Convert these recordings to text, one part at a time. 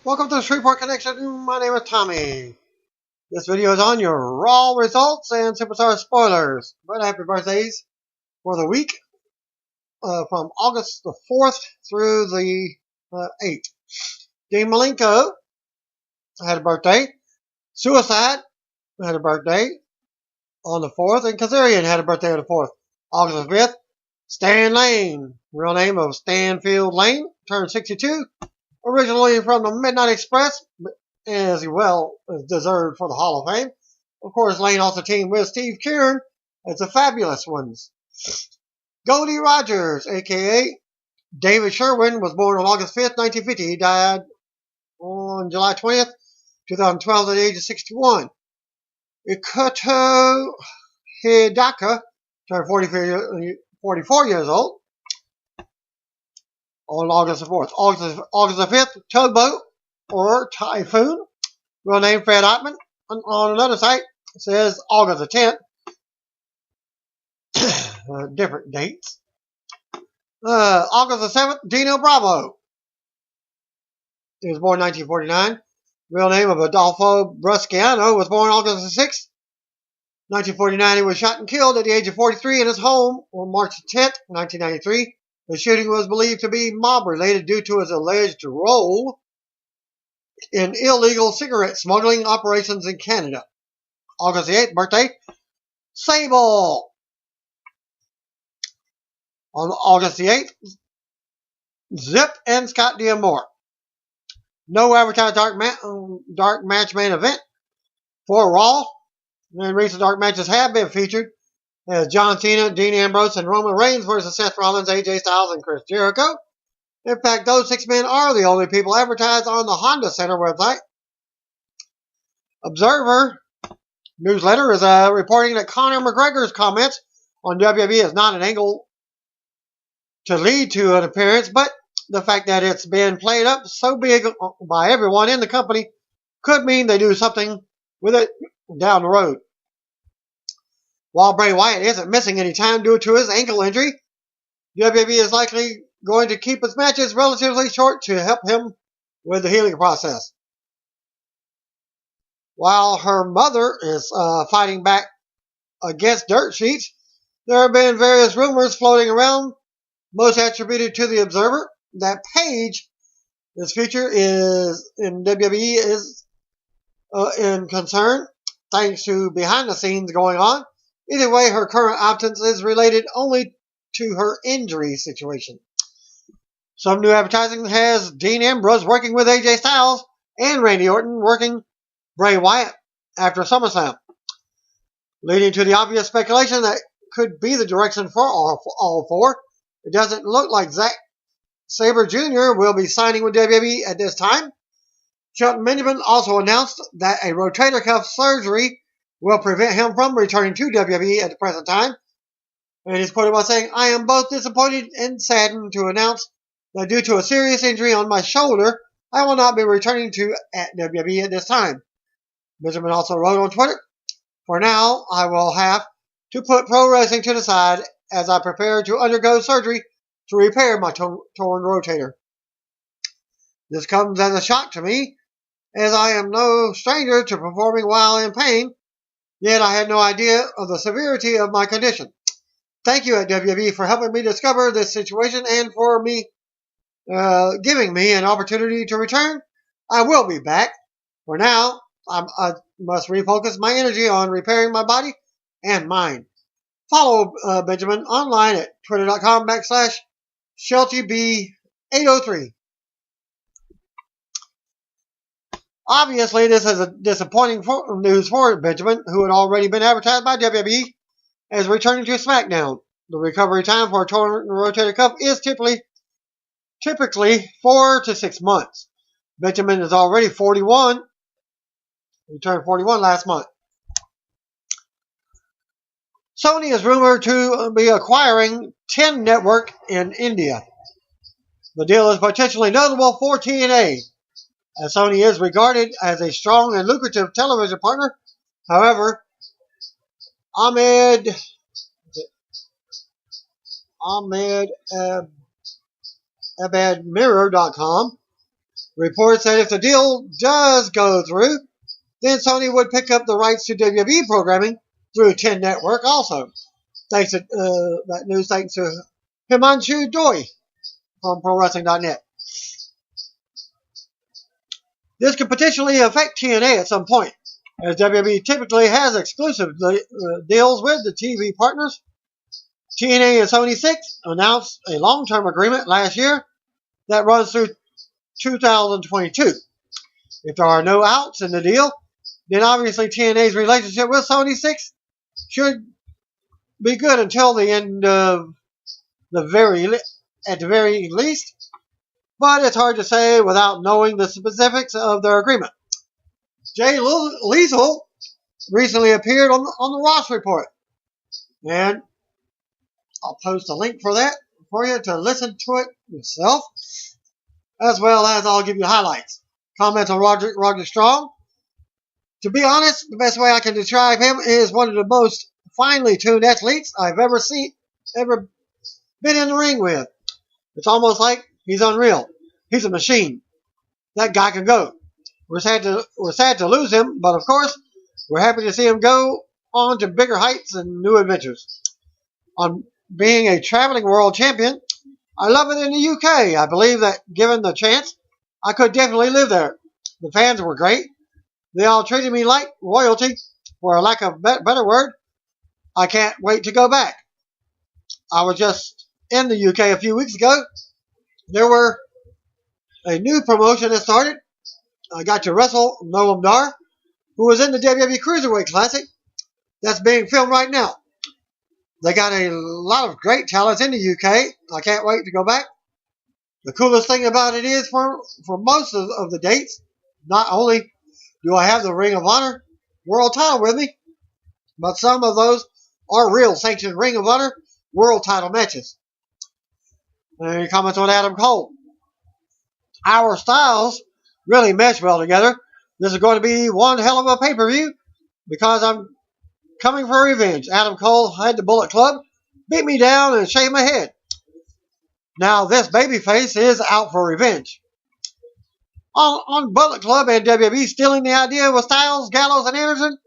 Welcome to the Shreveport Connection. My name is Tommy. This video is on your Raw results and Superstar spoilers. But happy birthdays for the week from August the 4th through the 8th. Dean Malenko had a birthday. Suicide had a birthday on the 4th. And Kazarian had a birthday on the 4th. August the 5th, Stan Lane, real name of Stanfield Lane, turned 62. Originally from the Midnight Express, as well as deserved for the Hall of Fame. Of course, Lane also teamed with Steve Kieran as the Fabulous Ones. Goldie Rogers, a.k.a. David Sherwin, was born on August 5th, 1950. He died on July 20th, 2012 at the age of 61. Ikoto Hidaka turned 44 years old on August the 4th. August the 5th, Tugboat, or Typhoon, real name Fred Ottman. On another site, it says August the 10th. Different dates. August the 7th, Dino Bravo. He was born in 1949. Real name of Adolfo Brusciano was born August the 6th. 1949, he was shot and killed at the age of 43 in his home on March 10th, 1993. The shooting was believed to be mob-related due to his alleged role in illegal cigarette smuggling operations in Canada. August the 8th, birthday, Sable. On August the 8th, Zip and Scott D'Amore. No advertised dark match main event for Raw. And recent dark matches have been featured as John Cena, Dean Ambrose, and Roman Reigns versus Seth Rollins, AJ Styles, and Chris Jericho. In fact, those 6 men are the only people advertised on the Honda Center website. Observer newsletter is reporting that Conor McGregor's comments on WWE is not an angle to lead to an appearance, but the fact that it's been played up so big by everyone in the company could mean they do something with it down the road. While Bray Wyatt isn't missing any time due to his ankle injury, WWE is likely going to keep its matches relatively short to help him with the healing process. While her mother is fighting back against dirt sheets, there have been various rumors floating around, most attributed to the Observer, that Paige, this future is in WWE, is in concern, thanks to behind the scenes going on. Either way, her current absence is related only to her injury situation. Some new advertising has Dean Ambrose working with AJ Styles and Randy Orton working Bray Wyatt after SummerSlam, leading to the obvious speculation that could be the direction for all four. It doesn't look like Zack Sabre Jr. will be signing with WWE at this time. Shelton Benjamin also announced that a rotator cuff surgery will prevent him from returning to WWE at the present time. And he's quoted by saying, "I am both disappointed and saddened to announce that due to a serious injury on my shoulder, I will not be returning to WWE at this time." Benjamin also wrote on Twitter, "For now, I will have to put pro wrestling to the side as I prepare to undergo surgery to repair my torn rotator. This comes as a shock to me, as I am no stranger to performing while in pain, yet I had no idea of the severity of my condition. Thank you at WWE for helping me discover this situation and for giving me an opportunity to return. I will be back. For now, I must refocus my energy on repairing my body and mind." Follow Benjamin online at twitter.com/SheltyB803. Obviously, this is a disappointing news for Benjamin, who had already been advertised by WWE as returning to SmackDown. The recovery time for a torn rotator cuff is typically 4 to 6 months. Benjamin is already 41. He turned 41 last month. Sony is rumored to be acquiring 10 Network in India. The deal is potentially notable for TNA, as Sony is regarded as a strong and lucrative television partner. However, AbedMirror.com Reports that if the deal does go through, then Sony would pick up the rights to WWE programming through 10 Network also. Thanks to that news, thanks to Himanshu Doi from ProWrestling.net. This could potentially affect TNA at some point, as WWE typically has exclusive deals with the TV partners. TNA and Sony 6 announced a long-term agreement last year that runs through 2022. If there are no outs in the deal, then obviously TNA's relationship with Sony 6 should be good until the end of at the very least. But it's hard to say without knowing the specifics of their agreement. Jay Lethal recently appeared on the Ross Report, and I'll post a link for that for you to listen to it yourself, as well as I'll give you highlights. Comments on Roger Strong. To be honest, the best way I can describe him is one of the most finely tuned athletes I've ever been in the ring with. It's almost like he's unreal. He's a machine. That guy can go. We're sad to lose him, but of course, we're happy to see him go on to bigger heights and new adventures. On being a traveling world champion, I love it in the UK. I believe that given the chance, I could definitely live there. The fans were great. They all treated me like royalty, for a lack of a better word. I can't wait to go back. I was just in the UK a few weeks ago. There were a new promotion that started. I got to wrestle Noam Dar, who was in the WWE Cruiserweight Classic that's being filmed right now. They got a lot of great talents in the UK. I can't wait to go back. The coolest thing about it is for most of the dates, not only do I have the Ring of Honor World title with me, but some of those are real sanctioned Ring of Honor World title matches. Any comments on Adam Cole? Our styles really mesh well together. This is going to be one hell of a pay-per-view because I'm coming for revenge. Adam Cole had the Bullet Club, beat me down, and shaved my head. Now this babyface is out for revenge. On Bullet Club and WWE stealing the idea with Styles, Gallows, and Anderson,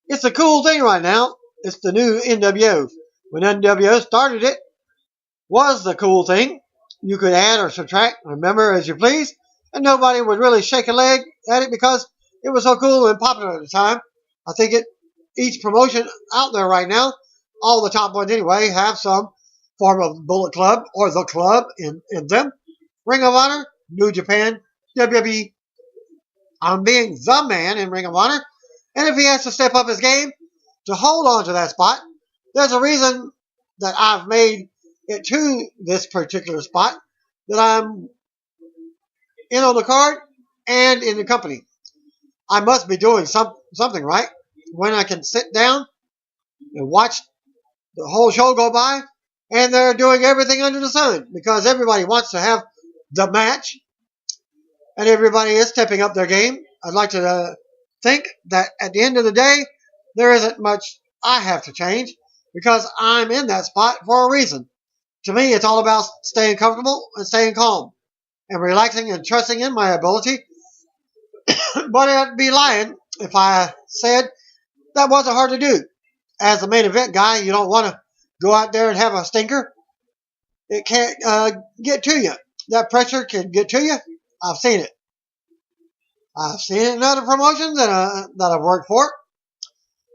it's a cool thing right now. It's the new NWO. When NWO started it, was the cool thing. You could add or subtract, remember, as you please, and nobody would really shake a leg at it because it was so cool and popular at the time. I think each promotion out there right now, all the top ones anyway, have some form of Bullet Club or the club in them. Ring of Honor, New Japan, WWE. I'm being the man in Ring of Honor, and if he has to step up his game to hold on to that spot, there's a reason that I've made it to this particular spot, that I'm in on the card and in the company. I must be doing something right when I can sit down and watch the whole show go by and they're doing everything under the sun because everybody wants to have the match and everybody is stepping up their game. I'd like to think that at the end of the day, there isn't much I have to change because I'm in that spot for a reason. To me, it's all about staying comfortable and staying calm and relaxing and trusting in my ability. But I'd be lying if I said that wasn't hard to do. As a main event guy, you don't want to go out there and have a stinker. It can't get to you. That pressure can get to you. I've seen it. I've seen it in other promotions that I've worked for.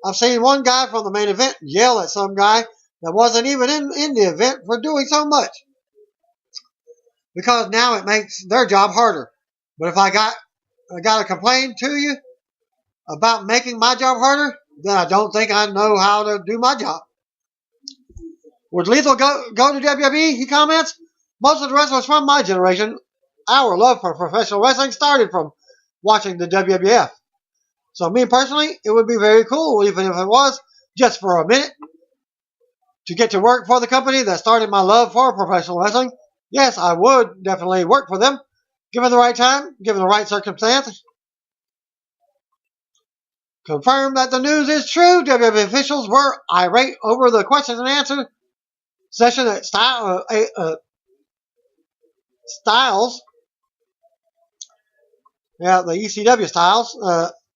I've seen one guy from the main event yell at some guy that wasn't even in the event for doing so much. Because now it makes their job harder. But if I got to complain to you about making my job harder, then I don't think I know how to do my job. Would Lethal go to WWE? He comments. Most of the wrestlers from my generation, our love for professional wrestling started from watching the WWF. So me personally, it would be very cool, even if it was just for a minute, to get to work for the company that started my love for professional wrestling. Yes, I would definitely work for them, given the right time, given the right circumstances. Confirmed that the news is true. WWE officials were irate over the questions and answer session at Styles Yeah, the ECW Styles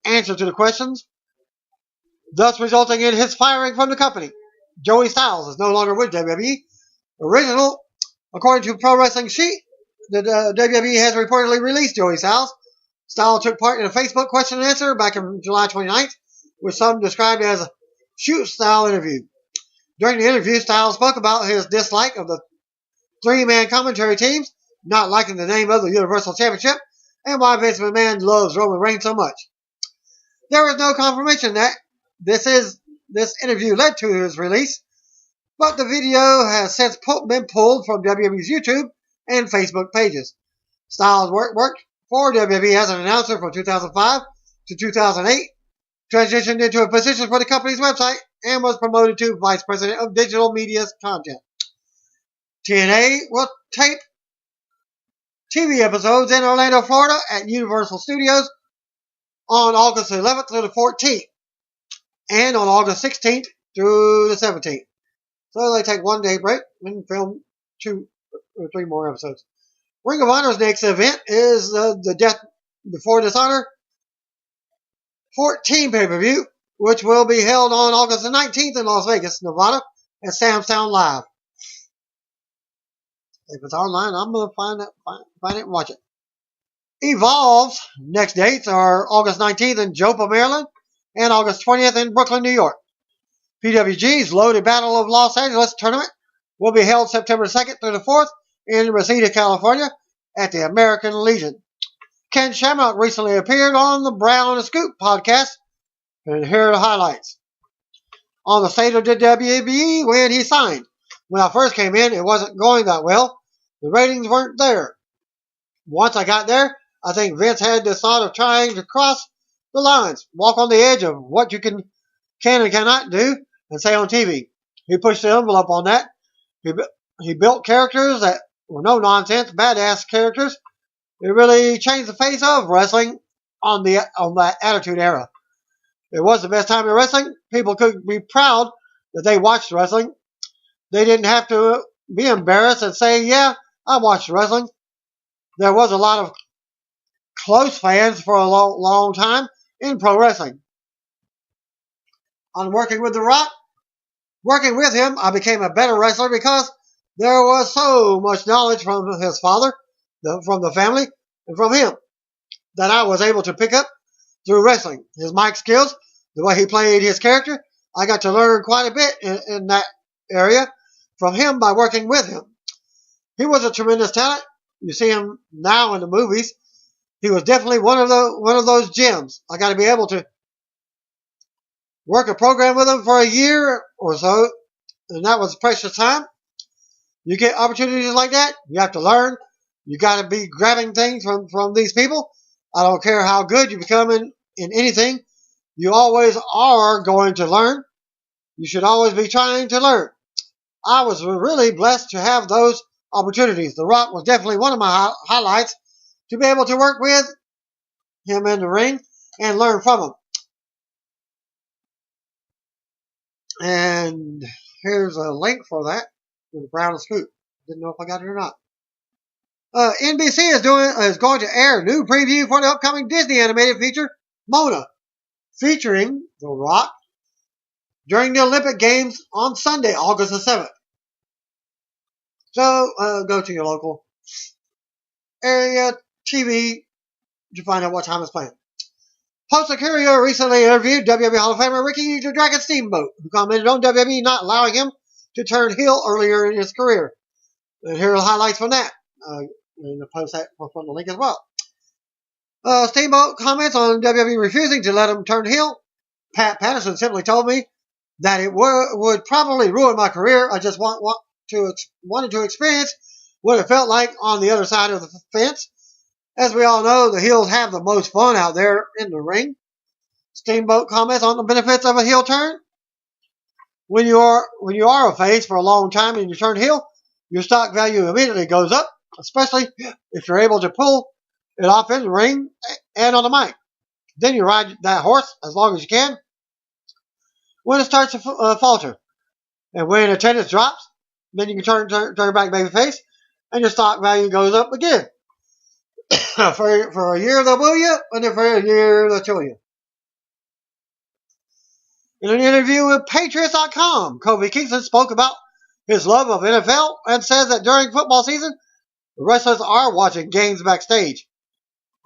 answer to the questions, thus resulting in his firing from the company. Joey Styles is no longer with WWE. According to Pro Wrestling Sheet, the WWE has reportedly released Joey Styles. Styles took part in a Facebook question and answer back on July 29th, which some described as a shoot-style interview. During the interview, Styles spoke about his dislike of the three-man commentary teams, not liking the name of the Universal Championship, and why Vince McMahon loves Roman Reigns so much. There is no confirmation that this interview led to his release, but the video has since been pulled from WWE's YouTube and Facebook pages. Styles worked for WWE as an announcer from 2005 to 2008, transitioned into a position for the company's website, and was promoted to Vice President of Digital Media Content. TNA will tape TV episodes in Orlando, Florida at Universal Studios on August 11th through the 14th and on August 16th through the 17th. So they take 1 day break and film 2 or 3 more episodes. Ring of Honor's next event is the Death Before Dishonor 14 pay-per-view, which will be held on August the 19th in Las Vegas, Nevada at Sam's Town Live. If it's online, I'm going to find it and watch it. Evolve's next dates are August 19th in Jopa, Maryland, and August 20th in Brooklyn, New York. PWG's Loaded Battle of Los Angeles tournament will be held September 2nd through the 4th in Reseda, California at the American Legion. Ken Shamrock recently appeared on the Brown and Scoop podcast, and here are the highlights. On the state of the WWE when he signed. When I first came in, it wasn't going that well. The ratings weren't there. Once I got there, I think Vince had this thought of trying to cross the lines, walk on the edge of what you can and cannot do, and say on TV. He pushed the envelope on that. He built characters that were no nonsense, badass characters. It really changed the face of wrestling on that Attitude Era. It was the best time in wrestling. People could be proud that they watched wrestling. They didn't have to be embarrassed and say, yeah, I watched wrestling. There was a lot of close fans for a long time in pro wrestling. On working with The Rock, working with him, I became a better wrestler because there was so much knowledge from his father, from the family, and from him that I was able to pick up through wrestling. His mic skills, the way he played his character, I got to learn quite a bit in that area from him by working with him. He was a tremendous talent. You see him now in the movies. He was definitely one of those gems. I got to be able to work a program with him for a year or so, and that was precious time. You get opportunities like that, you have to learn. You got to be grabbing things from these people. I don't care how good you become in anything. You always are going to learn. You should always be trying to learn. I was really blessed to have those opportunities. The Rock was definitely one of my highlights, to be able to work with him in the ring and learn from him. And here's a link for that in the Brown and Scoop. Didn't know if I got it or not. NBC is going to air a new preview for the upcoming Disney animated feature, Mona, featuring The Rock during the Olympic Games on Sunday, August the 7th. So go to your local area TV to find out what time it's playing. Post Curio recently interviewed WWE Hall of Famer Ricky the Dragon Steamboat, who commented on WWE not allowing him to turn heel earlier in his career. And here are the highlights from that. In the post that from the link as well. Steamboat comments on WWE refusing to let him turn heel. Pat Patterson simply told me that it would probably ruin my career. I just wanted to experience what it felt like on the other side of the fence. As we all know, the heels have the most fun out there in the ring. Steamboat comments on the benefits of a heel turn. When you are a face for a long time and you turn heel, your stock value immediately goes up, especially if you're able to pull it off in the ring and on the mic. Then you ride that horse as long as you can when it starts to falter. And when attendance drops, then you can turn back babyface and your stock value goes up again. For a year they'll boo you, and then for a year they'll chill you. In an interview with Patriots.com, Kofi Kingston spoke about his love of NFL and says that during football season, the wrestlers are watching games backstage.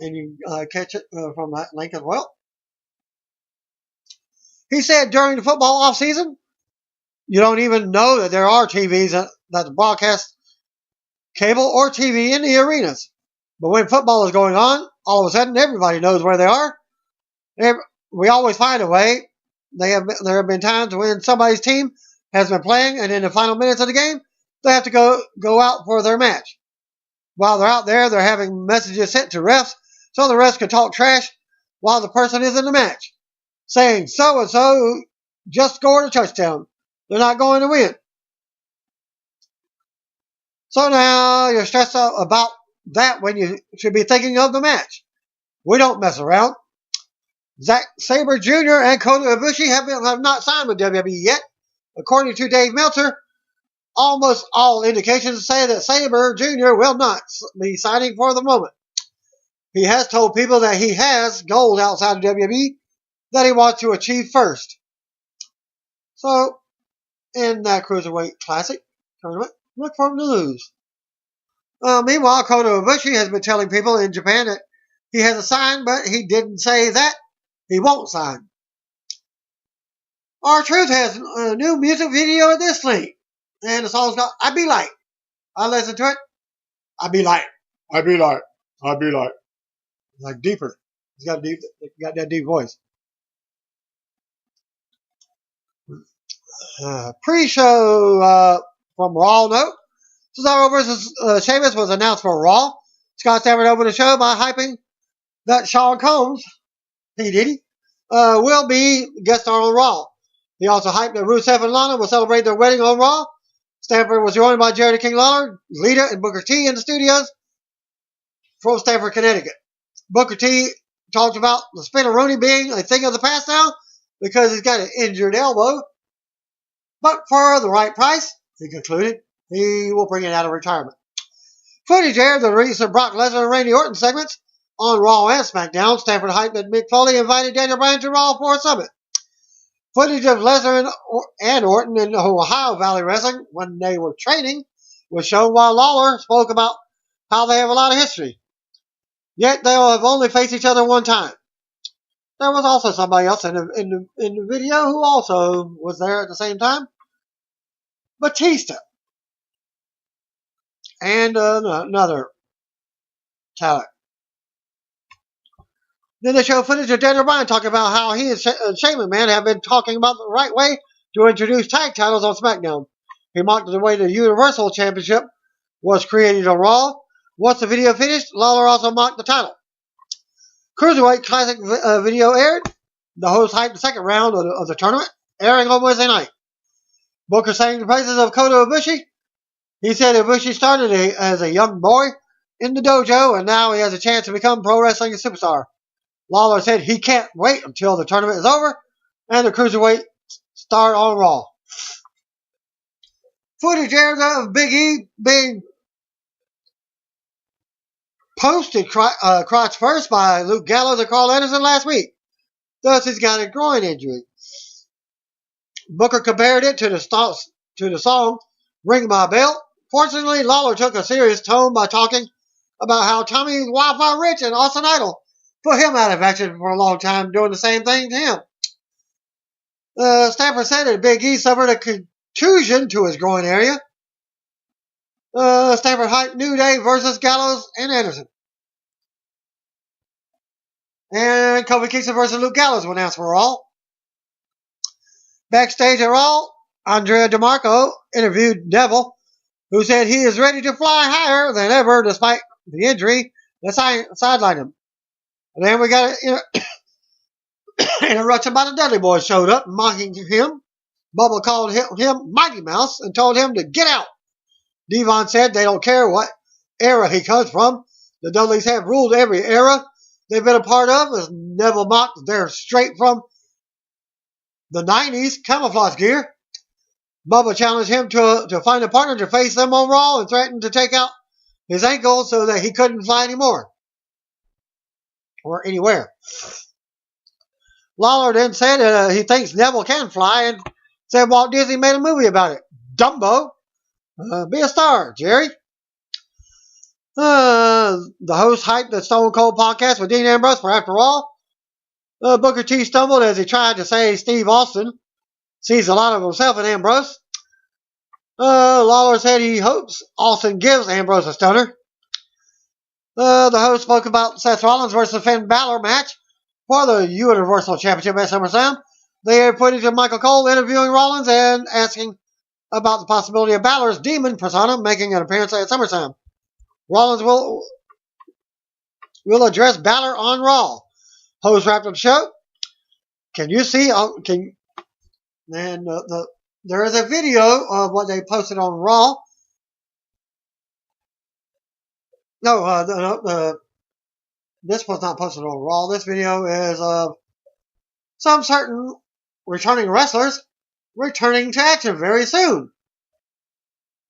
And you catch it from that link as well. He said during the football off season, you don't even know that there are TVs that broadcast cable or TV in the arenas. But when football is going on, all of a sudden everybody knows where they are. We always find a way. There have been times when somebody's team has been playing, and in the final minutes of the game, they have to go out for their match. While they're out there, they're having messages sent to refs so the refs can talk trash while the person is in the match, saying so-and-so just scored a touchdown. They're not going to win. So now you're stressed out about that when you should be thinking of the match. We don't mess around. Zack Sabre Jr. and Kota Ibushi have not signed with WWE yet. According to Dave Meltzer, almost all indications say that Sabre Jr. will not be signing for the moment. He has told people that he has goals outside of WWE that he wants to achieve first. So, in that Cruiserweight Classic tournament, look for him to lose. Meanwhile, Kota Ibushi has been telling people in Japan that he hasn't signed, but he didn't say that he won't sign. R-Truth has a new music video at this link, and the song's called I Be Like. I listened to it. I be like. I be like. I be like. Like deeper. He's got that deep voice. Pre-show from Raw note. Cesaro versus Shamus was announced for Raw. Scott Steiner opened the show by hyping that Sean Combs, will be guest star on Raw. He also hyped that Rusev and Lana will celebrate their wedding on Raw. Stanford was joined by Jerry King Lawler, Lita, and Booker T in the studios from Stamford, Connecticut. Booker T talked about the Spinneroonie being a thing of the past now because he's got an injured elbow. But for the right price, he concluded, he will bring it out of retirement. Footage aired the recent Brock Lesnar and Randy Orton segments on Raw and SmackDown. Stanford hyped that Mick Foley invited Daniel Bryan to Raw for a summit. Footage of Lesnar and Orton in Ohio Valley Wrestling when they were training was shown while Lawler spoke about how they have a lot of history. Yet they'll have only faced each other one time. There was also somebody else in the video who also was there at the same time. Batista. And another talent. Then they show footage of Daniel Bryan talking about how he and Shane McMahon have been talking about the right way to introduce tag titles on SmackDown. He mocked the way the Universal Championship was created on Raw. Once the video finished, Lawler also mocked the title. Cruiserweight Classic video aired. The host hyped the second round of the tournament, airing on Wednesday night. Booker sang the praises of Kota Ibushi. He said Ibushi started as a young boy in the dojo, and now he has a chance to become pro wrestling superstar. Lawler said he can't wait until the tournament is over and the Cruiserweight start on Raw. Footage aired of Big E being posted crotch first by Luke Gallows and Carl Anderson last week. Thus, he's got a groin injury. Booker compared it to the song Ring My Bell. Fortunately, Lawler took a serious tone by talking about how Tommy Wildfire Rich and Austin Idol put him out of action for a long time, doing the same thing to him. Stanford said that Big E suffered a contusion to his groin area. Stanford hyped New Day versus Gallows and Anderson. And Kofi Kingston versus Luke Gallows were announced for Raw. Backstage at Raw, Andrea DeMarco interviewed Neville, who said he is ready to fly higher than ever despite the injury that sidelined him. And then we got an interruption by the Dudley Boys showed up, mocking him. Bubba called him Mighty Mouse and told him to get out. Devon said they don't care what era he comes from. The Dudleys have ruled every era they've been a part of. As Neville mocked, they're straight from the 90s camouflage gear. Bubba challenged him to find a partner to face them on Raw and threatened to take out his ankle so that he couldn't fly anymore. or anywhere. Lawler then said he thinks Neville can fly and said Walt Disney made a movie about it. Dumbo. Be a star, Jerry. The host hyped the Stone Cold podcast with Dean Ambrose for After All. Booker T stumbled as he tried to say Steve Austin sees a lot of himself in Ambrose. Lawler said he hopes Austin gives Ambrose a stunner. The host spoke about Seth Rollins versus Finn Balor match for the Universal Championship at SummerSlam. They had footage of Michael Cole interviewing Rollins and asking about the possibility of Balor's demon persona making an appearance at SummerSlam. Rollins will address Balor on Raw. Host wrapped up the show. Can you see? There is a video of what they posted on Raw. This was not posted on Raw. This video is of some certain returning wrestlers returning to action very soon.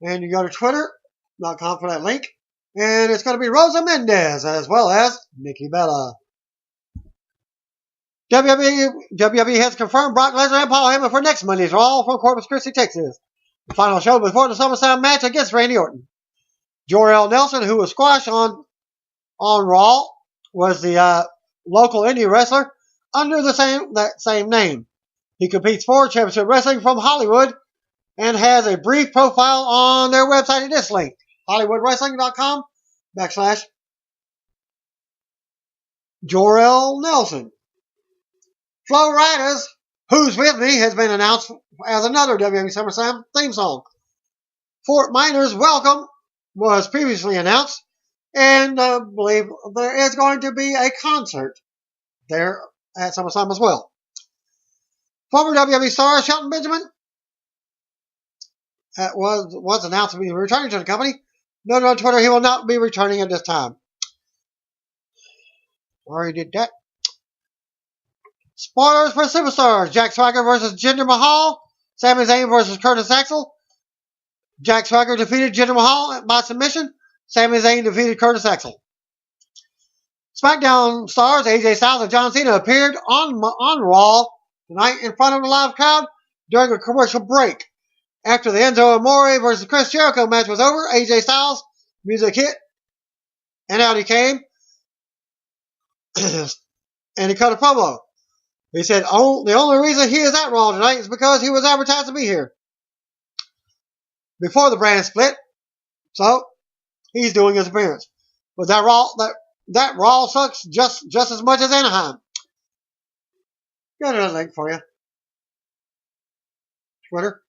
And you go to twitter.com for that link. And it's going to be Rosa Mendez as well as Nikki Bella. WWE has confirmed Brock Lesnar and Paul Heyman for next Monday's Raw from Corpus Christi, Texas. The final show before the SummerSlam match against Randy Orton. Jor-El Nelson, who was squashed on Raw, was the local indie wrestler under that same name. He competes for Championship Wrestling from Hollywood and has a brief profile on their website at this link, hollywoodwrestling.com/Jor-El Nelson. Flo Rida's Who's With Me has been announced as another WWE SummerSlam theme song. Fort Minor's Welcome was previously announced, and I believe there is going to be a concert there at SummerSlam as well. Former WWE star Shelton Benjamin was announced to be returning to the company. Noted on Twitter he will not be returning at this time. Already did that. Spoilers for Superstars. Jack Swagger versus Jinder Mahal. Sami Zayn versus Curtis Axel. Jack Swagger defeated Jinder Mahal by submission. Sami Zayn defeated Curtis Axel. SmackDown stars AJ Styles and John Cena appeared on Raw tonight in front of the live crowd during a commercial break. After the Enzo Amore versus Chris Jericho match was over, AJ Styles' music hit, and out he came, and he cut a promo. He said, the only reason he is at Raw tonight is because he was advertised to be here before the brand split, so he's doing his appearance. But that Raw sucks just as much as Anaheim. Got another link for you. Twitter.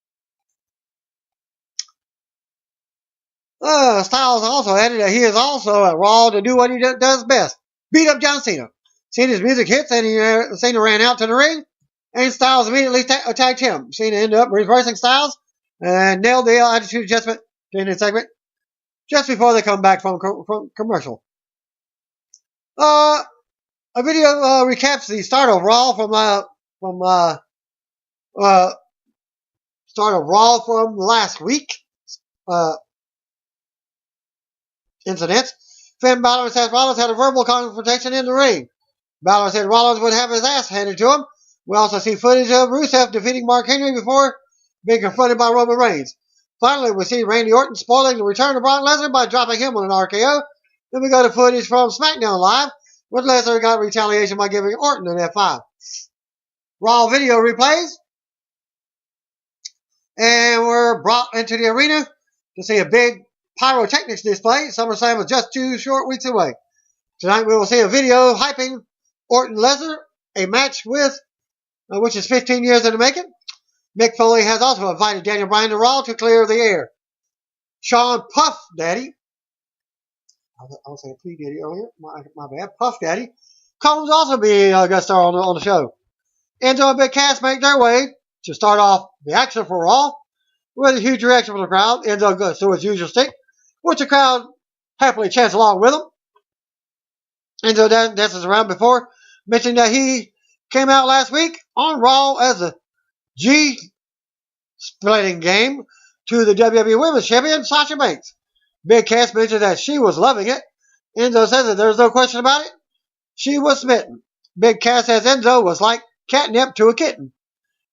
Styles also added that he is also at Raw to do what he does best. Beat up John Cena. Cena's music hits and Cena ran out to the ring and Styles immediately attacked him. Cena ended up reversing Styles and nailed the attitude adjustment in the segment just before they come back from commercial. A video recaps the start of Raw from last week. Incidents. Finn Balor and Seth Rollins had a verbal confrontation in the ring. Balor said Rollins would have his ass handed to him. We also see footage of Rusev defeating Mark Henry before being confronted by Roman Reigns. Finally, we see Randy Orton spoiling the return of Brock Lesnar by dropping him on an RKO. Then we go to footage from SmackDown Live, where Lesnar got retaliation by giving Orton an F5. Raw video replays. And we're brought into the arena to see a big pyrotechnics display. SummerSlam is just 2 short weeks away. Tonight we will see a video hyping Orton Lesnar, a match which is 15 years in the making. Mick Foley has also invited Daniel Bryan to Raw to clear the air. Sean Puff Daddy, I was saying P Daddy earlier, my bad, Puff Daddy, Combs also be a guest star on the show. Enzo and Big Cass make their way to start off the action for Raw with a huge reaction from the crowd. Enzo goes through his usual stick, which the crowd happily chants along with him. Enzo dances around before mentioning that he came out last week on Raw as a G-splitting game to the WWE Women's Champion, Sasha Banks. Big Cass mentioned that she was loving it. Enzo says that there's no question about it. she was smitten. Big Cass says Enzo was like catnip to a kitten.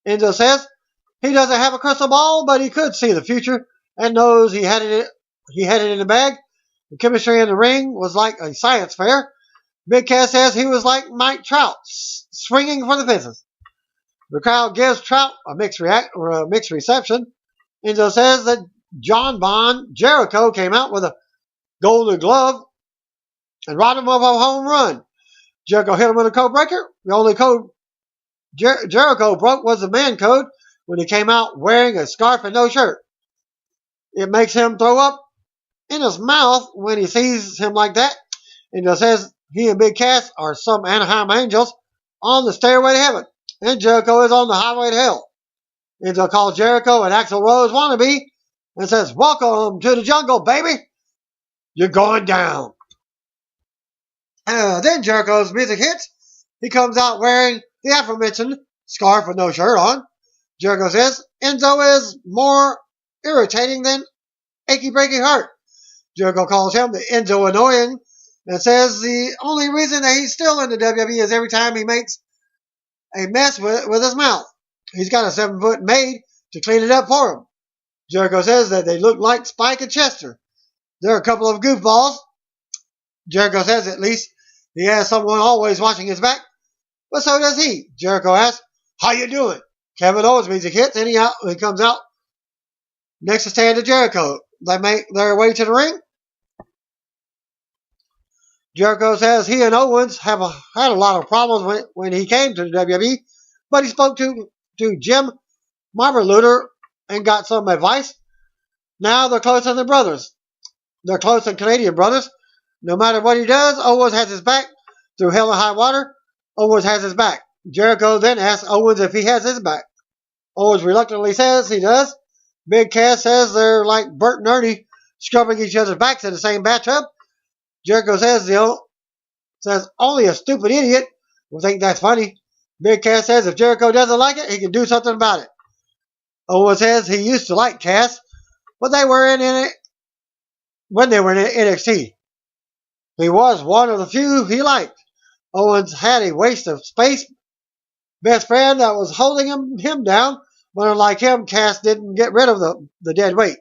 Enzo says he doesn't have a crystal ball, but he could see the future and knows he had it in the bag. The chemistry in the ring was like a science fair. Big Cass says he was like Mike Trout, swinging for the fences. The crowd gives Trout a mixed reception. Enzo says that John Bon Jericho came out with a golden glove and robbed him of a home run. Jericho hit him with a code breaker. The only code Jericho broke was the man code when he came out wearing a scarf and no shirt. It makes him throw up in his mouth when he sees him like that. Enzo says he and Big Cass are some Anaheim Angels on the stairway to heaven, and Jericho is on the highway to hell. Enzo calls Jericho an Axl Rose wannabe and says, "Welcome to the jungle, baby. You're going down." Then Jericho's music hits. He comes out wearing the aforementioned scarf with no shirt on. Jericho says Enzo is more irritating than achy breaky heart. Jericho calls him the Enzo annoying and says the only reason that he's still in the WWE is every time he makes a mess with his mouth. He's got a 7-foot maid to clean it up for him. Jericho says that they look like Spike and Chester. They're a couple of goofballs. Jericho says at least he has someone always watching his back, but so does he. Jericho asks, "How you doing?" Kevin Owens' music hits, and he comes out next to stand to Jericho. They make their way to the ring. Jericho says he and Owens had a lot of problems when he came to the WWE, but he spoke to Jim Marberluter and got some advice. Now they're closer than brothers. They're close than Canadian brothers. No matter what he does, Owens has his back. Through hell and high water, Owens has his back. Jericho then asks Owens if he has his back. Owens reluctantly says he does. Big Cass says they're like Bert and Ernie scrubbing each other's backs in the same bathtub. Jericho says only a stupid idiot will think that's funny. Big Cass says if Jericho doesn't like it, he can do something about it. Owens says he used to like Cass, but they were in it when they were in NXT. He was one of the few he liked. Owens had a waste of space best friend that was holding him down, but unlike him, Cass didn't get rid of the dead weight.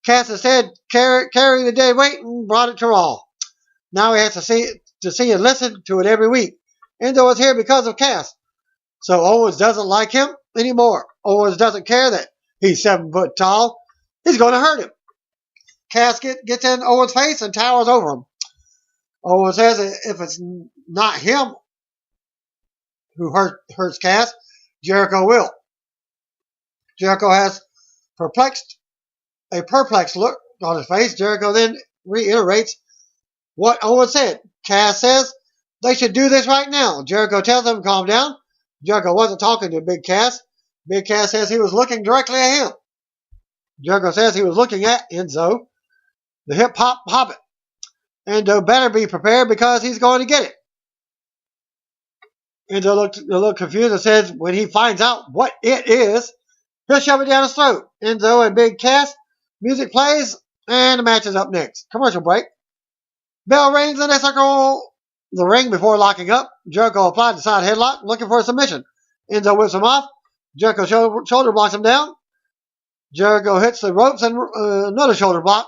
Cass instead carried the dead weight and brought it to Raw. Now he has to see and listen to it every week. Enzo is here because of Cass. So Owens doesn't like him anymore. Owens doesn't care that he's 7 foot tall. He's going to hurt him. Cass gets in Owens' face and towers over him. Owens says if it's not him who hurts Cass, Jericho will. Jericho has a perplexed look on his face. Jericho then reiterates what Owens said. Cass says they should do this right now. Jericho tells him to calm down. Jericho wasn't talking to Big Cass. Big Cass says he was looking directly at him. Jericho says he was looking at Enzo, the hip-hop hobbit. Enzo better be prepared because he's going to get it. Enzo looked a little confused and says when he finds out what it is, he'll shove it down his throat. Enzo and Big Cass. Music plays, and the match is up next. Commercial break. Bell rings and they circle the ring before locking up. Jericho applied the side headlock, looking for a submission. Enzo whips him off. Jericho shoulder blocks him down. Jericho hits the ropes and another shoulder block.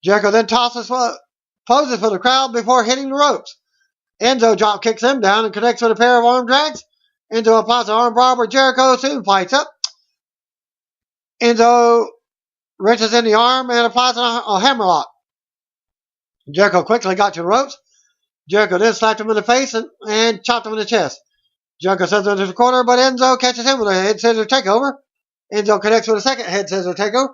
Jericho then poses for the crowd before hitting the ropes. Enzo drop kicks him down and connects with a pair of arm drags. Enzo applies an arm bar where Jericho soon fights up. Enzo wrenches in the arm and applies a hammerlock. Jericho quickly got to the ropes. Jericho then slapped him in the face and chopped him in the chest. Jericho sends him to the corner, but Enzo catches him with a head scissor takeover. Enzo connects with a second head scissor takeover.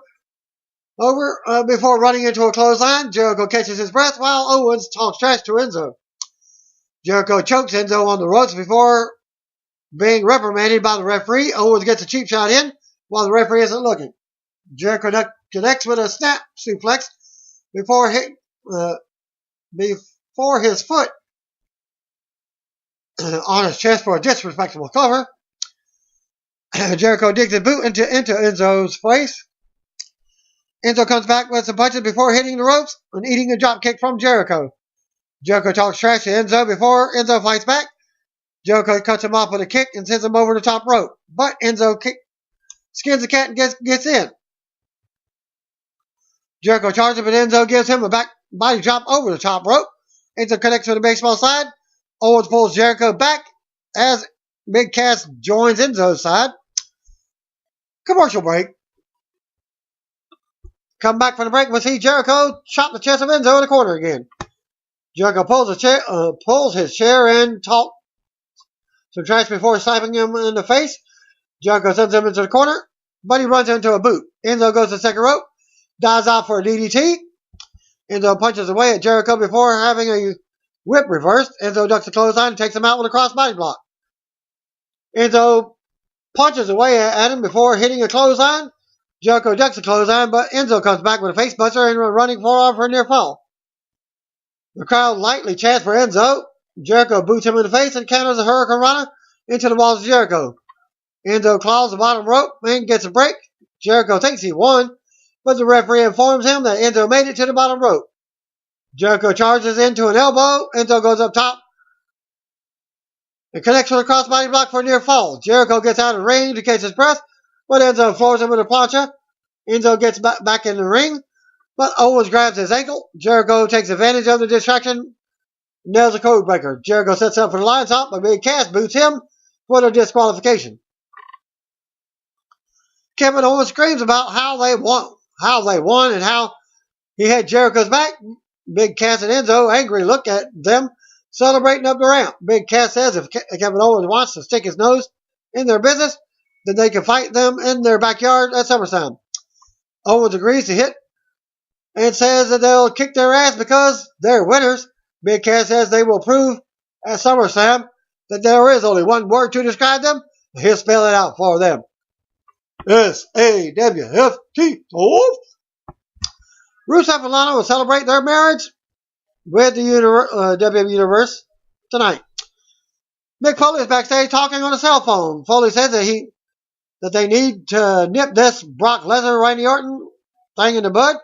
Before running into a clothesline, Jericho catches his breath while Owens talks trash to Enzo. Jericho chokes Enzo on the ropes before being reprimanded by the referee. Owens gets a cheap shot in while the referee isn't looking. Jericho connects with a snap suplex before his foot on his chest for a disrespectful cover. Jericho digs a boot into Enzo's face. Enzo comes back with some punches before hitting the ropes and eating a drop kick from Jericho. Jericho talks trash to Enzo before Enzo fights back. Jericho cuts him off with a kick and sends him over the top rope. But Enzo skins the cat and gets in. Jericho charges, but Enzo gives him a back body drop over the top rope. Enzo connects with a baseball slide. Owens pulls Jericho back as Big Cass joins Enzo's side. Commercial break. Come back from the break. We see Jericho chop the chest of Enzo in the corner again. Jericho pulls his chair and talks some trash before slapping him in the face. Jericho sends him into the corner, but he runs into a boot. Enzo goes to the second rope, dives out for a DDT. Enzo punches away at Jericho before having a whip reversed. Enzo ducks the clothesline and takes him out with a crossbody block. Enzo punches away at him before hitting a clothesline. Jericho ducks the clothesline, but Enzo comes back with a facebuster and a running forearm for a near fall. The crowd lightly chants for Enzo. Jericho boots him in the face and counters a Hurricane Rana into the walls of Jericho. Enzo claws the bottom rope and gets a break. Jericho thinks he won, but the referee informs him that Enzo made it to the bottom rope. Jericho charges into an elbow. Enzo goes up top and connects with a crossbody block for a near fall. Jericho gets out of the ring to catch his breath, but Enzo floors him with a plancha. Enzo gets back in the ring, but Owens grabs his ankle. Jericho takes advantage of the distraction, nails a code breaker. Jericho sets up for the Lions hop, but Big Cass boots him for the disqualification. Kevin Owens screams about how they won and how he had Jericho's back. Big Cass and Enzo angry look at them celebrating up the ramp. Big Cass says if Kevin Owens wants to stick his nose in their business, then they can fight them in their backyard at SummerSlam. Owens agrees to hit and says that they'll kick their ass because they're winners. Big Cass says they will prove at SummerSlam that there is only one word to describe them. He'll spell it out for them. SAWFT. Rusev and Lana will celebrate their marriage with the WWE Universe tonight. Mick Foley is backstage talking on a cell phone. Foley says that they need to nip this Brock Lesnar, Randy Orton thing in the bud.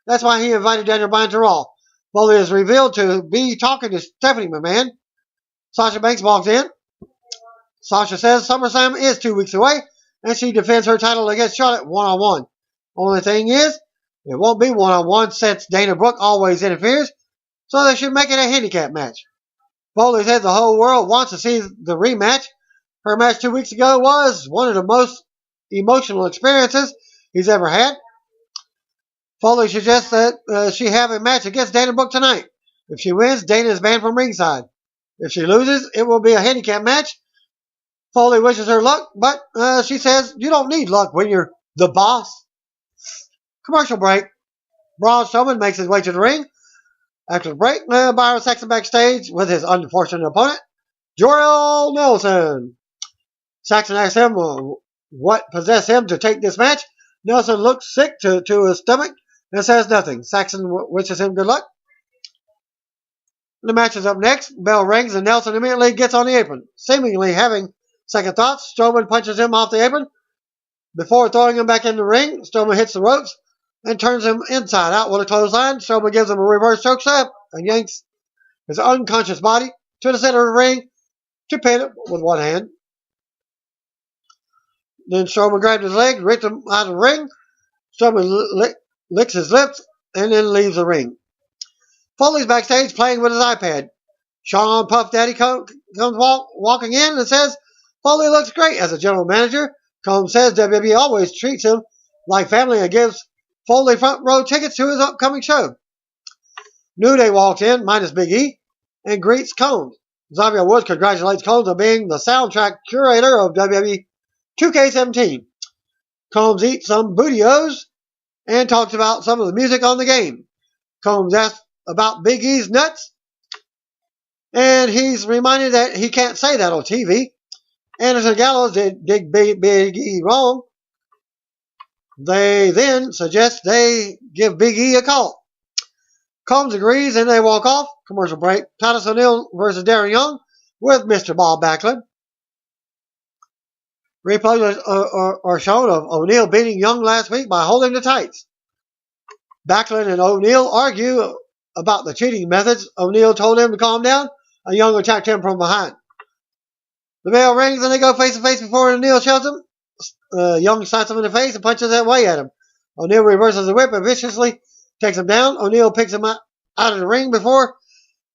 That's why he invited Daniel Bryan to Raw. Foley is revealed to be talking to Stephanie McMahon. Sasha Banks walks in. Sasha says SummerSlam is 2 weeks away, and she defends her title against Charlotte one-on-one. Only thing is, it won't be one-on-one since Dana Brooke always interferes, so they should make it a handicap match. Foley says the whole world wants to see the rematch. Her match 2 weeks ago was one of the most emotional experiences he's ever had. Foley suggests that she have a match against Dana Brooke tonight. If she wins, Dana is banned from ringside. If she loses, it will be a handicap match. Foley wishes her luck, but she says you don't need luck when you're the boss. Commercial break. Braun Strowman makes his way to the ring. After the break, Byron Saxton backstage with his unfortunate opponent, Jorel Nelson. Saxton asks him what possessed him to take this match. Nelson looks sick to his stomach and says nothing. Saxton wishes him good luck. The match is up next. Bell rings and Nelson immediately gets on the apron. Seemingly having second thoughts, Strowman punches him off the apron. Before throwing him back in the ring, Strowman hits the ropes and turns him inside out with a clothesline. Strowman gives him a reverse chokeslam and yanks his unconscious body to the center of the ring to pin it with one hand. Then Strowman grabs his leg, rips him out of the ring. Strowman licks his lips and then leaves the ring. Foley's backstage playing with his iPad. Sean Puff Daddy comes walking in and says Foley looks great as a general manager. Combs says WWE always treats him like family and gives Foley front row tickets to his upcoming show. New Day walks in, minus Big E, and greets Combs. Xavier Woods congratulates Combs on being the soundtrack curator of WWE 2K17. Combs eats some bootios and talks about some of the music on the game. Combs asks about Big E's nuts, and he's reminded that he can't say that on TV. Anderson Gallows did Big E wrong. They then suggest they give Big E a call. Combs agrees and they walk off. Commercial break. Titus O'Neil versus Darren Young with Mr. Bob Backlund. Replays are shown of O'Neil beating Young last week by holding the tights. Backlund and O'Neil argue about the cheating methods, O'Neal told him to calm down. A Young attacked him from behind. The bell rings and they go face to face before O'Neal shoves him. Young slaps him in the face and punches away at him. O'Neal reverses the whip and viciously takes him down. O'Neal picks him out of the ring before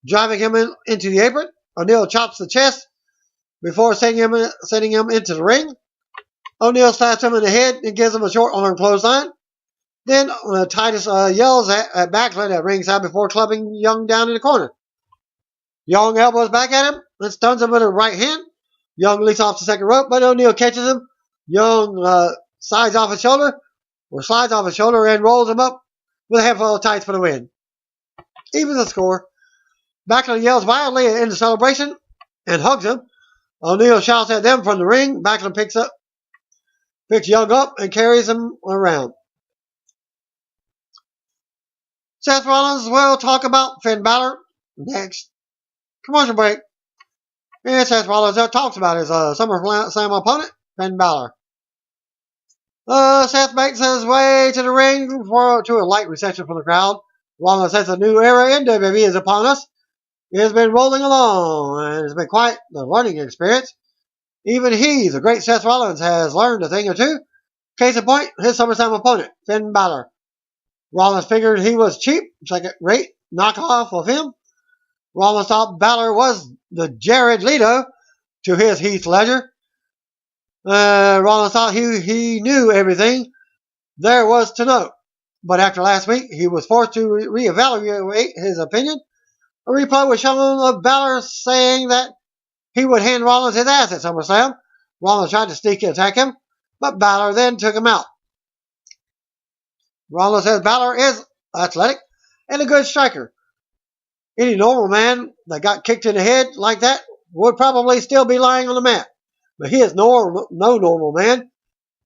driving him into the apron. O'Neal chops the chest before sending him into the ring. O'Neal slaps him in the head and gives him a short arm clothesline. Then Titus yells at Backlund at ringside before clubbing Young down in the corner. Young elbows back at him and stuns him with a right hand. Young leaps off the second rope, but O'Neal catches him. Young slides off his shoulder and rolls him up with a handful of tights for the win. Even the score. Backlund yells wildly in the celebration and hugs him. O'Neal shouts at them from the ring. Backlund picks Young up and carries him around. Seth Rollins will talk about Finn Balor next. Commercial break. And Seth Rollins talks about his SummerSlam opponent, Finn Balor. Seth makes his way to the ring to a light reception from the crowd. Rollins says a new era in WWE is upon us. It has been rolling along, and it's been quite the learning experience. Even he, the great Seth Rollins, has learned a thing or two. Case in point, his SummerSlam opponent, Finn Balor. Rollins figured he was cheap, second-rate knockoff of him. Rollins thought Balor was the Jared Leto to his Heath Ledger. Rollins thought he knew everything there was to know. But after last week, he was forced to reevaluate his opinion. A replay was shown of Balor saying that he would hand Rollins his ass at SummerSlam. Rollins tried to sneak and attack him, but Balor then took him out. Rollins says Balor is athletic and a good striker. Any normal man that got kicked in the head like that would probably still be lying on the mat. But he is no normal man.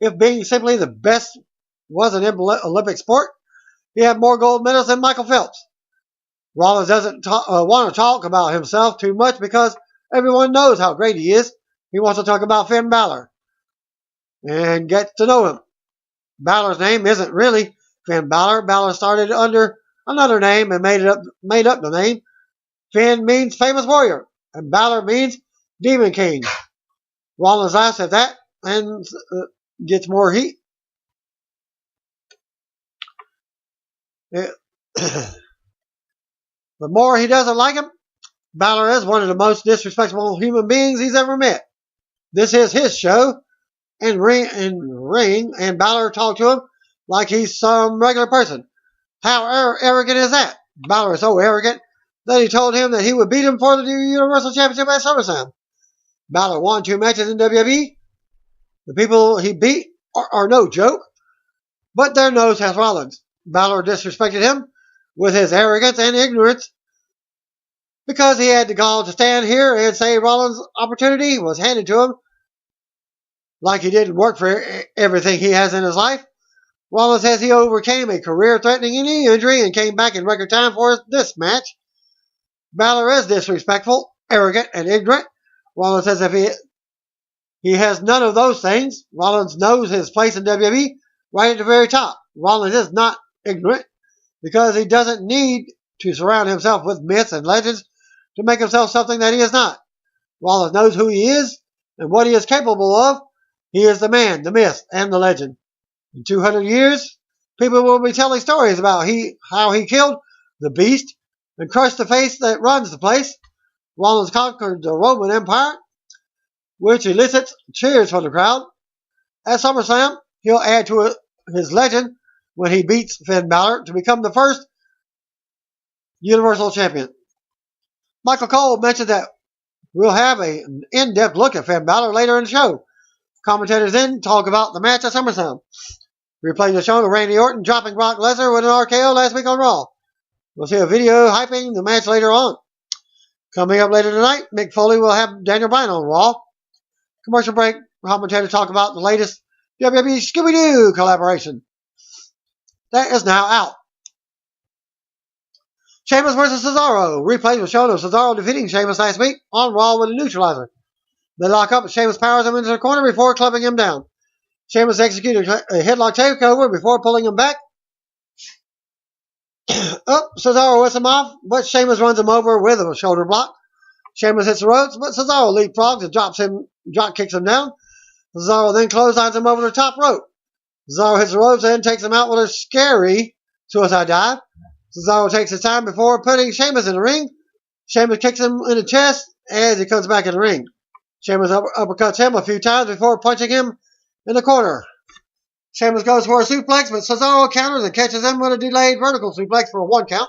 If being simply the best was an Olympic sport, he had more gold medals than Michael Phelps. Rollins doesn't want to talk about himself too much because everyone knows how great he is. He wants to talk about Finn Balor and get to know him. Balor's name isn't really Finn Balor. Balor started under another name and made up the name. Finn means famous warrior, and Balor means demon king. Rollins laughs at that and gets more heat. The more he doesn't like him, Balor is one of the most disrespectful human beings he's ever met. This is his show, and Balor talked to him like he's some regular person. How arrogant is that? Balor is so arrogant that he told him that he would beat him for the Universal Championship at SummerSlam. Balor won 2 matches in WWE. The people he beat are no joke, but they're no Seth Rollins. Balor disrespected him with his arrogance and ignorance because he had the gall to stand here and say Rollins' opportunity was handed to him like he didn't work for everything he has in his life. Rollins says he overcame a career-threatening knee injury and came back in record time for this match. Balor is disrespectful, arrogant, and ignorant. Rollins says if he has none of those things, Rollins knows his place in WWE right at the very top. Rollins is not ignorant because he doesn't need to surround himself with myths and legends to make himself something that he is not. Rollins knows who he is and what he is capable of. He is the man, the myth, and the legend. In 200 years, people will be telling stories about how he killed the beast and crushed the face that runs the place. Rollins conquered the Roman Empire, which elicits cheers from the crowd. At SummerSlam, he'll add to his legend when he beats Finn Balor to become the first Universal Champion. Michael Cole mentioned that we'll have an in-depth look at Finn Balor later in the show. Commentators then talk about the match at SummerSlam. Replaying the show of Randy Orton dropping Brock Lesnar with an RKO last week on Raw. We'll see a video hyping the match later on. Coming up later tonight, Mick Foley will have Daniel Bryan on Raw. Commercial break. Commentators talk about the latest WWE Scooby-Doo collaboration. That is now out. Shamus versus Cesaro. Replays were shown of Cesaro defeating Shamus last week on Raw with a neutralizer. They lock up and Shamus powers him into the corner before clubbing him down. Shamus executed a headlock takeover before pulling him back. Cesaro whips him off, but Sheamus runs him over with a shoulder block. Sheamus hits the ropes, but Cesaro leapfrogs and drop kicks him down. Cesaro then clotheslines him over the top rope. Cesaro hits the ropes and takes him out with a scary suicide dive. Cesaro takes his time before putting Sheamus in the ring. Sheamus kicks him in the chest as he comes back in the ring. Sheamus uppercuts him a few times before punching him in the corner. Sheamus goes for a suplex, but Cesaro counters and catches him with a delayed vertical suplex for a 1 count.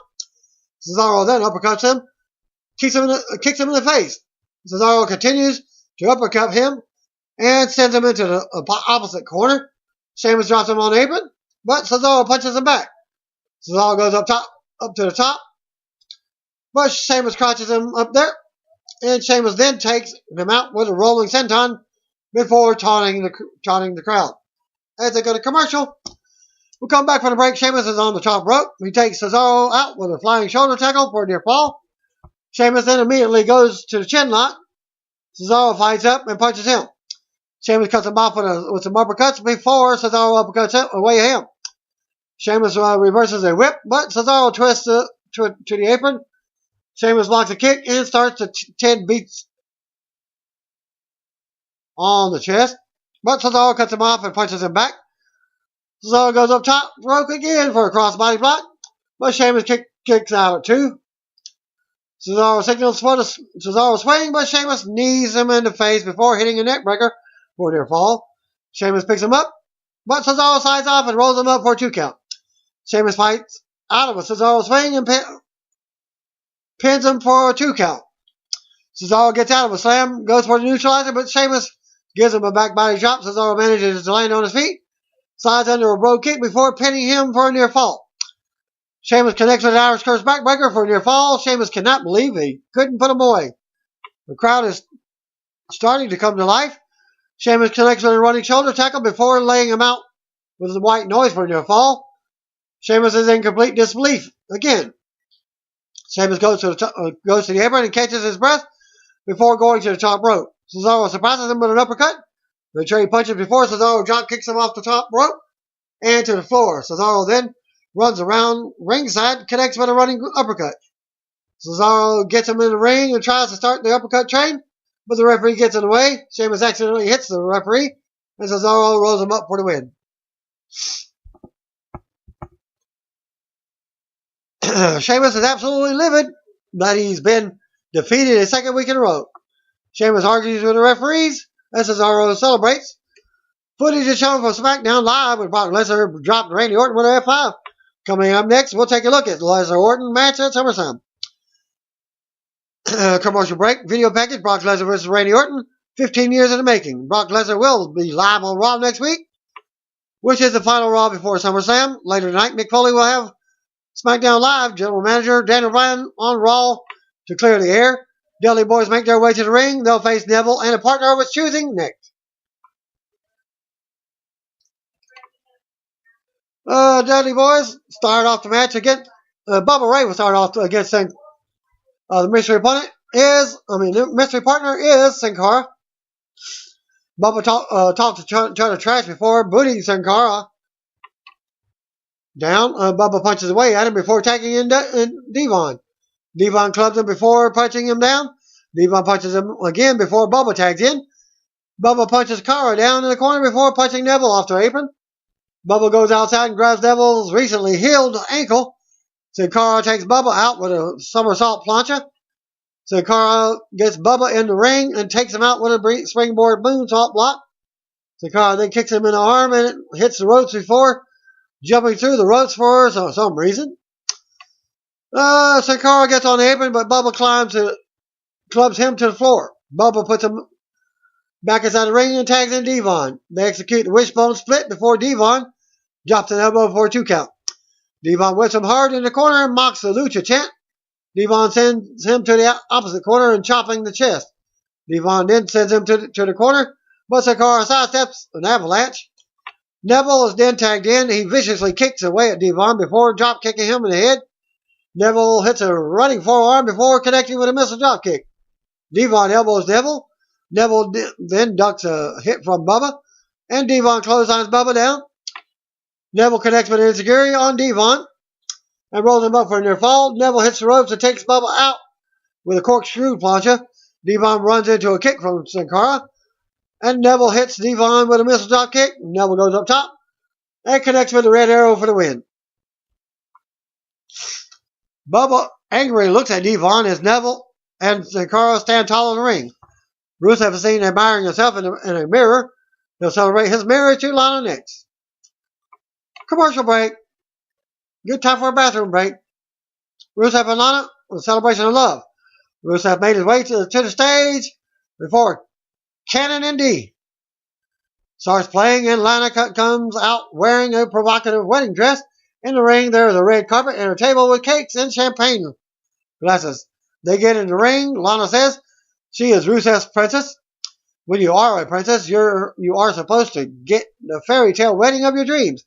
Cesaro then uppercuts him, kicks him in the face. Cesaro continues to uppercut him and sends him into the opposite corner. Sheamus drops him on the apron, but Cesaro punches him back. Cesaro goes up to the top, but Sheamus crouches him up there, and Sheamus then takes him out with a rolling senton before taunting the crowd. As they go to commercial, we'll come back from the break. Sheamus is on the top rope. He takes Cesaro out with a flying shoulder tackle for a near fall. Sheamus then immediately goes to the chin lock. Cesaro fights up and punches him. Sheamus cuts him off with some uppercuts before Cesaro uppercuts away him. Sheamus reverses a whip, but Cesaro twists to the apron. Sheamus blocks a kick and starts to 10 beats on the chest, but Cesaro cuts him off and punches him back. Cesaro goes up top rope again for a crossbody block, but Sheamus kicks out at 2. Cesaro signals for the Cesaro swing, but Sheamus knees him in the face before hitting a neckbreaker for a near fall. Sheamus picks him up, but Cesaro slides off and rolls him up for a 2 count. Sheamus fights out of a Cesaro swing and pins him for a 2 count. Cesaro gets out of a slam, goes for the neutralizer, but Sheamus gives him a back body drop. Cesaro manages to land on his feet, slides under a brogue kick before pinning him for a near fall. Sheamus connects with an Irish Curse backbreaker for a near fall. Sheamus cannot believe he couldn't put him away. The crowd is starting to come to life. Sheamus connects with a running shoulder tackle before laying him out with a white noise for a near fall. Sheamus is in complete disbelief again. Sheamus goes to the apron and catches his breath before going to the top rope. Cesaro surprises him with an uppercut. The Cherry punches before Cesaro drop kicks him off the top rope and to the floor. Cesaro then runs around ringside, connects with a running uppercut. Cesaro gets him in the ring and tries to start the uppercut train, but the referee gets in the way. Sheamus accidentally hits the referee, and Cesaro rolls him up for the win. Sheamus is absolutely livid that he's been defeated a second week in a row. Sheamus argues with the referees as Cesaro celebrates. Footage is shown from SmackDown Live when Brock Lesnar dropped Randy Orton with an F5. Coming up next, we'll take a look at the Lesnar-Orton match at SummerSlam. Commercial break. Video package. Brock Lesnar versus Randy Orton. 15 years in the making. Brock Lesnar will be live on Raw next week, which is the final Raw before SummerSlam. Later tonight, Mick Foley will have SmackDown Live General Manager Daniel Bryan on Raw to clear the air. Dudley Boys make their way to the ring. They'll face Neville and a partner of its choosing next. Dudley Boys start off the match again. Bubba Ray will start off against the mystery mystery partner is Sin Cara. Bubba talked to Turner Trash before booting Sin Cara down. Bubba punches away at him before tagging in Devon. Devon clubs him before punching him down. Devon punches him again before Bubba tags in. Bubba punches Cara down in the corner before punching Neville off the apron. Bubba goes outside and grabs Neville's recently healed ankle. Sin Cara takes Bubba out with a somersault plancha. Sin Cara gets Bubba in the ring and takes him out with a springboard moonsault block. Sin Cara then kicks him in the arm and hits the ropes before jumping through the ropes for some reason. Sin Cara gets on the apron, but Bubba clubs him to the floor. Bubba puts him back inside the ring and tags in Devon. They execute the wishbone split before Devon drops an elbow for a 2 count. Devon whips him hard in the corner and mocks the Lucha chant. Devon sends him to the opposite corner and chopping the chest. Devon then sends him to the corner, but Sin Cara sidesteps an avalanche. Neville is then tagged in. He viciously kicks away at Devon before drop kicking him in the head. Neville hits a running forearm before connecting with a missile drop kick. Devon elbows Neville. Neville then ducks a hit from Bubba, and Devon clotheslines Bubba down. Neville connects with an enziguri on Devon. and rolls him up for a near fall. Neville hits the ropes and takes Bubba out with a corkscrew plancha. Devon runs into a kick from Sin Cara, and Neville hits Devon with a missile drop kick. Neville goes up top and connects with the Red Arrow for the win. Bubba angrily looks at Devon as Neville and Sin Cara stand tall in the ring. Rusev is seen admiring himself in a mirror. He'll celebrate his marriage to Lana next. Commercial break. Good time for a bathroom break. Rusev and Lana with a celebration of love. Rusev made his way to the stage before Cannon and D starts playing, and Lana comes out wearing a provocative wedding dress. In the ring, there is a red carpet and a table with cakes and champagne glasses. They get in the ring. Lana says she is Rusev's princess. When you are a princess, you are supposed to get the fairy tale wedding of your dreams.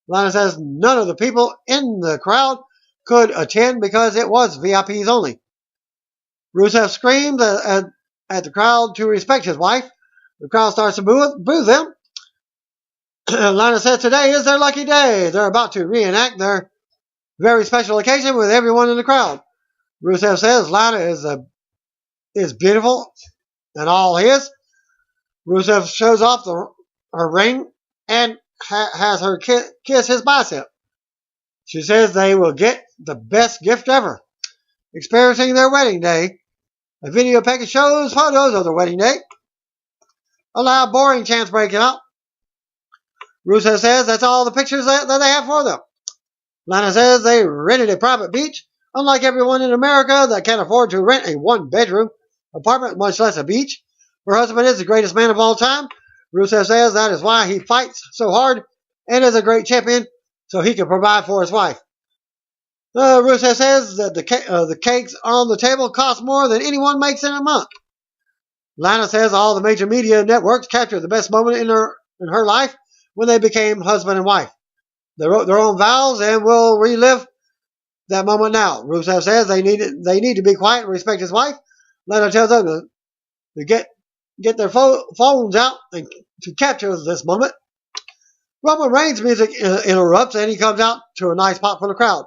Lana says none of the people in the crowd could attend because it was VIPs only. Rusev screams at the crowd to respect his wife. The crowd starts to boo them. Lana says today is their lucky day. They're about to reenact their very special occasion with everyone in the crowd. Rusev says Lana is beautiful and all his. Rusev shows off her ring and has her kiss his bicep. She says they will get the best gift ever. Experiencing their wedding day. A video package shows photos of their wedding day. A loud, boring chants breaking out. Rusev says that's all the pictures that they have for them. Lana says they rented a private beach, unlike everyone in America that can't afford to rent a one-bedroom apartment, much less a beach. Her husband is the greatest man of all time. Rusev says that is why he fights so hard and is a great champion, so he can provide for his wife. Rusev says that the cakes on the table cost more than anyone makes in a month. Lana says all the major media networks captured the best moment in her life when they became husband and wife. They wrote their own vows and will relive that moment now. Rusev says they need to be quiet and respect his wife. Lana tells them to get their phones out and to capture this moment. Roman Reigns' music interrupts and he comes out to a nice pop for the crowd.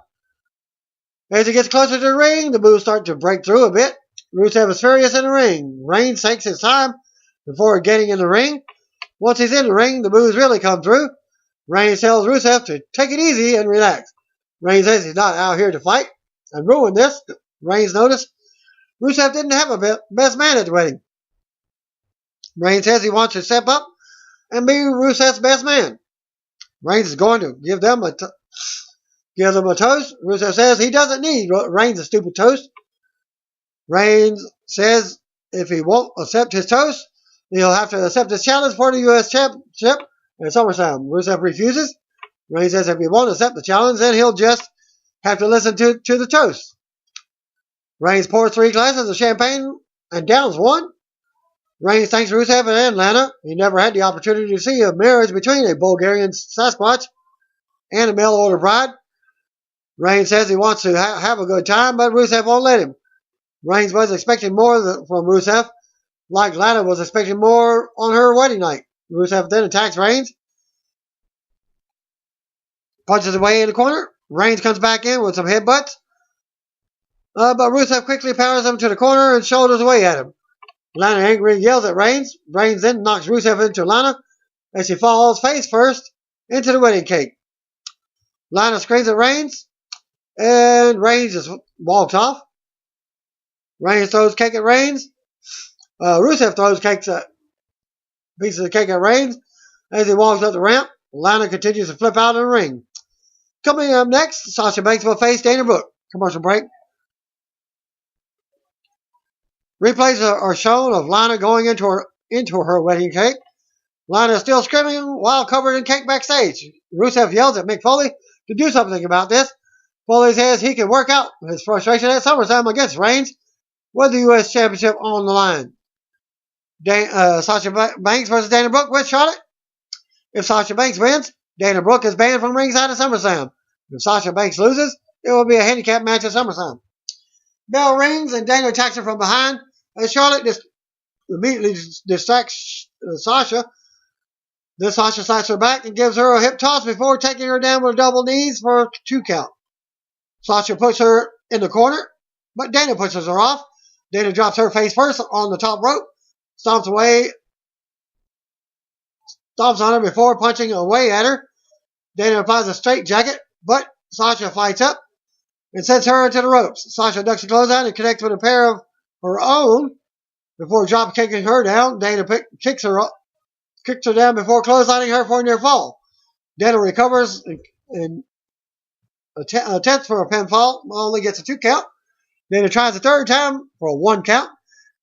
As he gets closer to the ring, the boos start to break through a bit. Rusev is furious in the ring. Reigns takes his time before getting in the ring. Once he's in the ring, the boos really come through. Reigns tells Rusev to take it easy and relax. Reigns says he's not out here to fight and ruin this. Reigns noticed Rusev didn't have a best man at the wedding. Reigns says he wants to step up and be Rusev's best man. Reigns is going to give them a toast. Rusev says he doesn't need Reigns' stupid toast. Reigns says if he won't accept his toast, he'll have to accept his challenge for the U.S. Championship at SummerSlam. Rusev refuses. Reigns says if he won't accept the challenge, then he'll just have to listen to the toast. Reigns pours 3 glasses of champagne and downs one. Reigns thanks Rusev and Lana. He never had the opportunity to see a marriage between a Bulgarian Sasquatch and a mail-order bride. Reigns says he wants to have a good time, but Rusev won't let him. Reigns was expecting more from Rusev, like Lana was expecting more on her wedding night. Rusev then attacks Reigns, punches away in the corner. Reigns comes back in with some headbutts, but Rusev quickly powers him to the corner and shoulders away at him. Lana angrily yells at Reigns. Reigns then knocks Rusev into Lana as she falls face first into the wedding cake. Lana screams at Reigns, and Reigns just walks off. Reigns throws cake at Reigns. Rusev throws pieces of cake at Reigns as he walks up the ramp. Lana continues to flip out in the ring. Coming up next, Sasha Banks will face Dana Brooke. Commercial break. Replays are shown of Lana going into her wedding cake. Lana is still screaming while covered in cake backstage. Rusev yells at Mick Foley to do something about this. Foley says he can work out his frustration at SummerSlam against Reigns with the U.S. Championship on the line. Sasha Banks versus Dana Brooke with Charlotte. If Sasha Banks wins, Dana Brooke is banned from ringside at SummerSlam. If Sasha Banks loses, it will be a handicap match at SummerSlam. Bell rings and Dana attacks her from behind, and Charlotte immediately distracts Sasha. Then Sasha slaps her back and gives her a hip toss before taking her down with double knees for a 2 count. Sasha puts her in the corner, but Dana pushes her off. Dana drops her face first on the top rope, stomps on her before punching away at her. Dana applies a straight jacket, but Sasha fights up and sends her into the ropes. Sasha ducks a clothesline and connects with a pair of her own before drop kicking her down. Dana kicks her down before clotheslining her for a near fall. Dana recovers and attempts for a pinfall, only gets a 2 count. Dana tries a third time for a 1 count.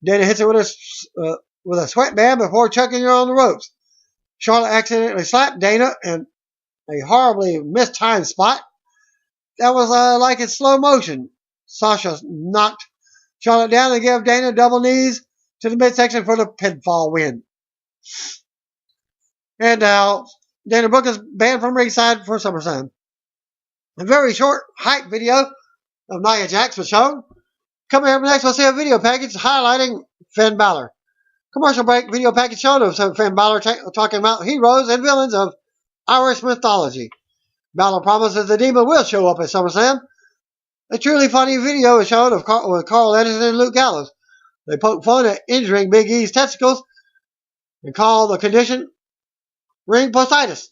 Dana hits her with a sweatband before chucking her on the ropes. Charlotte accidentally slapped Dana in a horribly mistimed spot. That was like in slow motion. Sasha knocked Charlotte down and gave Dana double knees to the midsection for the pinfall win. And now Dana Brooke is banned from ringside for SummerSlam. A very short hype video of Nia Jax was shown. Coming up next, we'll see a video package highlighting Finn Balor. Commercial break, video package shown of Finn Balor talking about heroes and villains of Irish mythology. Balor promises the Demon will show up at SummerSlam. A truly funny video is shown of Carl Anderson and Luke Gallows. They poke fun at injuring Big E's testicles and call the condition ring postitis.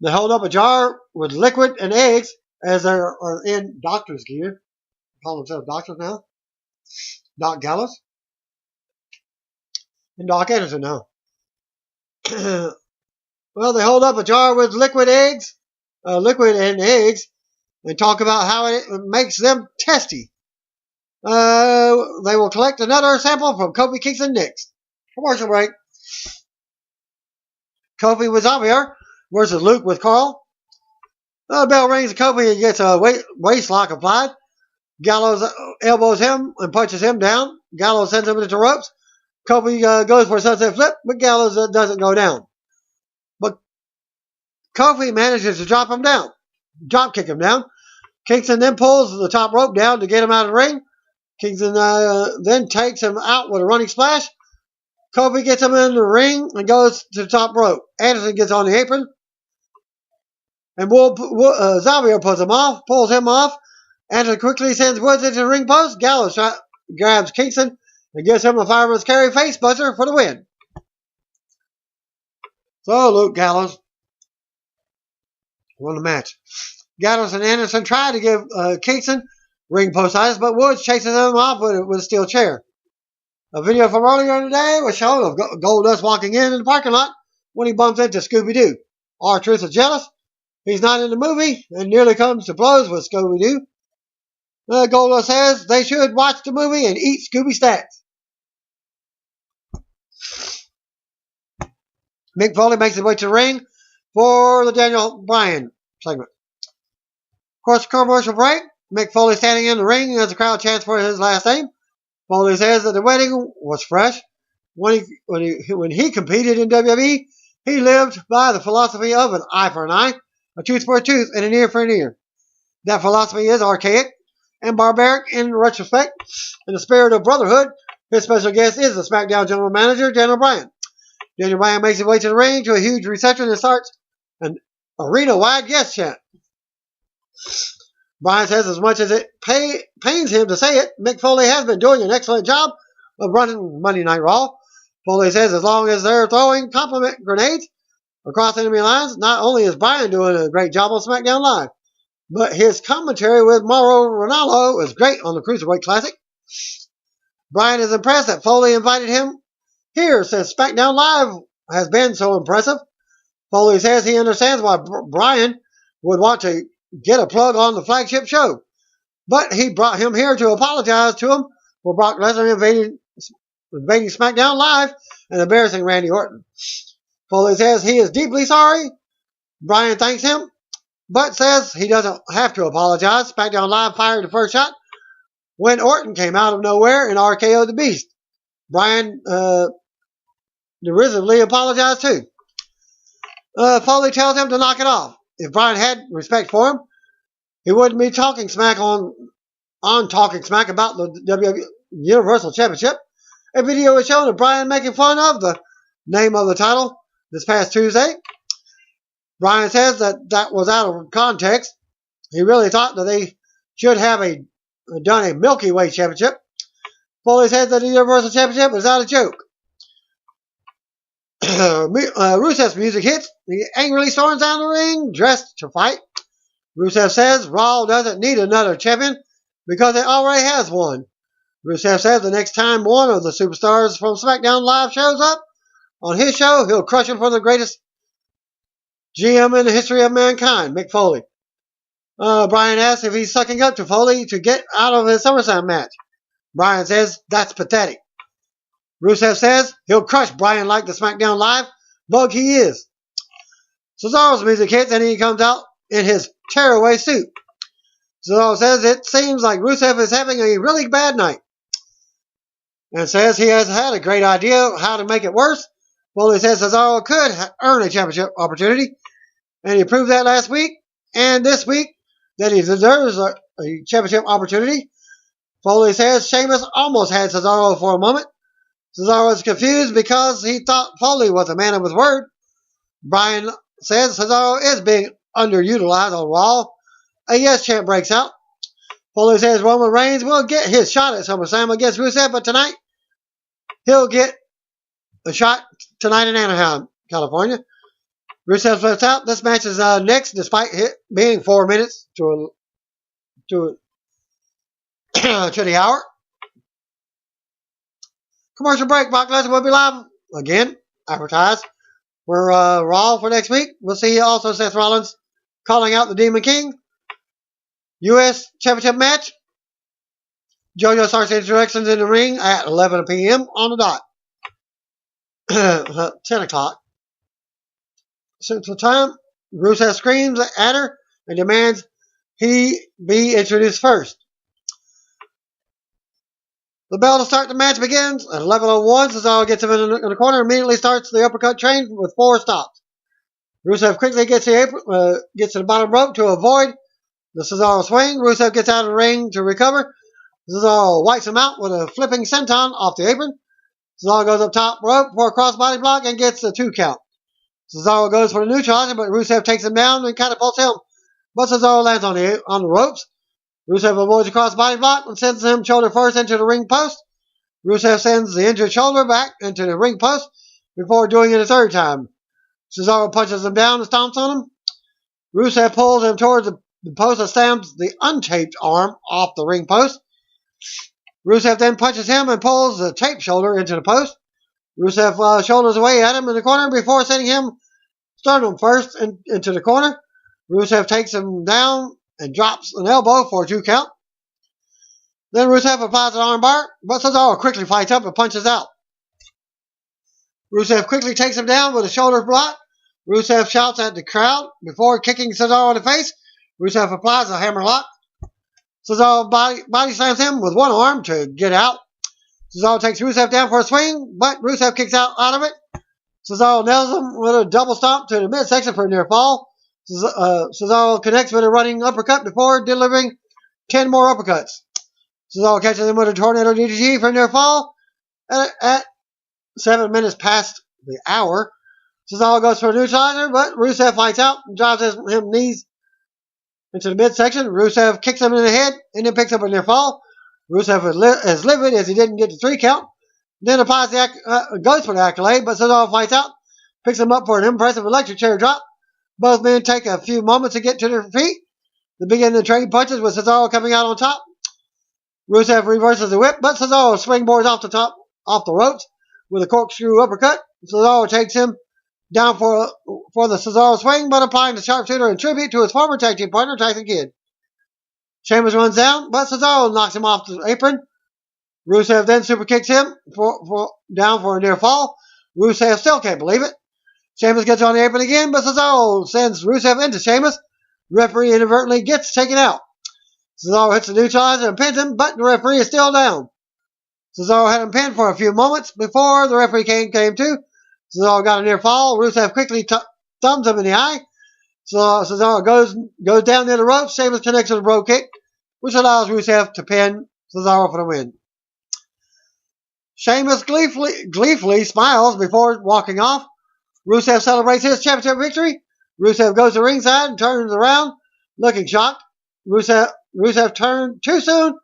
They hold up a jar with liquid and eggs as they are in doctor's gear. Call themselves doctors now. Doc Gallows. And Doc Anderson now. Well, they hold up a jar with liquid and eggs and talk about how it makes them testy. They will collect another sample from Kofi, Kingston next. Commercial break. Kofi with Xavier versus Luke with Carl. The bell rings and Kofi gets a waist lock applied. Gallows elbows him and punches him down. Gallows sends him into the ropes. Kofi goes for a sunset flip, but Gallows doesn't go down. But Kofi manages to drop kick him down. Kingston then pulls the top rope down to get him out of the ring. Kingston then takes him out with a running splash. Kofi gets him in the ring and goes to the top rope. Anderson gets on the apron. And Xavier pulls him off. Anderson quickly sends Woods into the ring post. Gallows grabs Kingston and gives him a fireman's carry face buster for the win. So Luke Gallows won the match. Gallows and Anderson try to give Kingston ring postitis, but Woods chases him off with a steel chair. A video from earlier today was shown of Goldust walking in the parking lot when he bumps into Scooby-Doo. R-Truth is jealous. He's not in the movie and nearly comes to blows with Scooby-Doo. Goldust says they should watch the movie and eat Scooby stacks. Mick Foley makes his way to the ring for the Daniel Bryan segment. Of course, commercial break. Mick Foley standing in the ring as the crowd chants for his last name. Foley says that the wedding was fresh. When he competed in WWE, he lived by the philosophy of an eye for an eye, a tooth for a tooth, and an ear for an ear. That philosophy is archaic and barbaric in retrospect. In the spirit of brotherhood, his special guest is the SmackDown General Manager, Daniel Bryan. Daniel Bryan makes his way to the ring to a huge reception and starts an arena-wide guest chant. Bryan says as much as it pains him to say it, Mick Foley has been doing an excellent job of running Monday Night Raw. Foley says as long as they're throwing compliment grenades across enemy lines, not only is Bryan doing a great job on SmackDown Live, but his commentary with Mauro Ranallo is great on the Cruiserweight Classic. Bryan is impressed that Foley invited him here since SmackDown Live has been so impressive. Foley says he understands why Bryan would want to get a plug on the flagship show, but he brought him here to apologize to him for Brock Lesnar invading SmackDown Live and embarrassing Randy Orton. Foley says he is deeply sorry. Bryan thanks him, but says he doesn't have to apologize. SmackDown Live fired the first shot when Orton came out of nowhere and RKO'd the Beast. Bryan derisively apologized too. Foley tells him to knock it off. If Bryan had respect for him, he wouldn't be talking smack on talking smack about the WWE Universal Championship. A video was shown of Bryan making fun of the name of the title this past Tuesday. Bryan says that was out of context. He really thought that they should have done a Milky Way championship. Foley says that the Universal Championship is not a joke. Rusev's music hits. He angrily storms down the ring, dressed to fight. Rusev says Raw doesn't need another champion because it already has one. Rusev says the next time one of the superstars from SmackDown Live shows up on his show, he'll crush him for the greatest GM in the history of mankind, Mick Foley. Brian asks if he's sucking up to Foley to get out of his SummerSlam match. Brian says that's pathetic. Rusev says he'll crush Brian like the SmackDown Live bug he is. Cesaro's music hits and he comes out in his tearaway suit. Cesaro says it seems like Rusev is having a really bad night and says he has had a great idea how to make it worse. Foley says Cesaro could earn a championship opportunity, and he proved that last week and this week that he deserves a championship opportunity. Foley says Sheamus almost had Cesaro for a moment. Cesaro is confused because he thought Foley was a man of his word. Brian says Cesaro is being underutilized on Raw. A yes chant breaks out. Foley says Roman Reigns will get his shot at SummerSlam against Rusev, but tonight he'll get a shot tonight in Anaheim, California. Rusev flips out. This match is next, despite it being 4 minutes to the hour. Commercial break. Brock Lesnar will be live again, advertised for Raw for next week. We'll see also Seth Rollins calling out the Demon King. U.S. Championship match. JoJo starts introductions in the ring at 11 p.m. on the dot. 10 o'clock Central Time. Rusev screams at her and demands he be introduced first. The bell to start the match begins at 11:01. Cesaro gets him in the corner and immediately starts the uppercut train with 4 stops. Rusev quickly gets to the bottom rope to avoid the Cesaro swing. Rusev gets out of the ring to recover. Cesaro wipes him out with a flipping senton off the apron. Cesaro goes up top rope for a crossbody block and gets a 2 count. Cesaro goes for the neutralizer, but Rusev takes him down and catapults him. But Cesaro lands on the ropes. Rusev avoids a crossbody block and sends him shoulder first into the ring post. Rusev sends the injured shoulder back into the ring post before doing it a third time. Cesaro punches him down and stomps on him. Rusev pulls him towards the post and stamps the untaped arm off the ring post. Rusev then punches him and pulls the taped shoulder into the post. Rusev shoulders away at him in the corner before sending him sternum first into the corner. Rusev takes him down and drops an elbow for a 2 count. Then Rusev applies an armbar, but Cesaro quickly fights up and punches out. Rusev quickly takes him down with a shoulder block. Rusev shouts at the crowd before kicking Cesaro in the face. Rusev applies a hammerlock. Cesaro body slams him with one arm to get out. Cesaro takes Rusev down for a swing, but Rusev kicks out of it. Cesaro nails him with a double stomp to the midsection for a near fall. Cesaro connects with a running uppercut before delivering 10 more uppercuts. Cesaro catches him with a tornado DDT for a near fall. At 7 minutes past the hour, Cesaro goes for a neutralizer, but Rusev fights out and drives him knees into the midsection. Rusev kicks him in the head and then picks up a near fall. Rusev is livid as he didn't get the 3 count. Then applies goes for the accolade, but Cesaro fights out, picks him up for an impressive electric chair drop. Both men take a few moments to get to their feet. The beginning of the trading punches with Cesaro coming out on top. Rusev reverses the whip, but Cesaro springboards off the ropes with a corkscrew uppercut. Cesaro takes him down for the Cesaro swing, but applying the sharpshooter in tribute to his former tag team partner, Tyson Kidd. Sheamus runs down, but Cesaro knocks him off the apron. Rusev then super kicks him down for a near fall. Rusev still can't believe it. Sheamus gets on the apron again, but Cesaro sends Rusev into Sheamus. The referee inadvertently gets taken out. Cesaro hits the neutralizer and pins him, but the referee is still down. Cesaro had him pinned for a few moments before the referee came to. Cesaro got a near fall. Rusev quickly thumbs him in the eye. So Cesaro goes down near the ropes. Sheamus connects with a bro kick, which allows Rusev to pin Cesaro for the win. Sheamus gleefully smiles before walking off. Rusev celebrates his championship victory. Rusev goes to ringside and turns around, looking shocked. Rusev turned too soon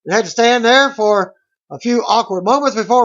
and had to stand there for a few awkward moments before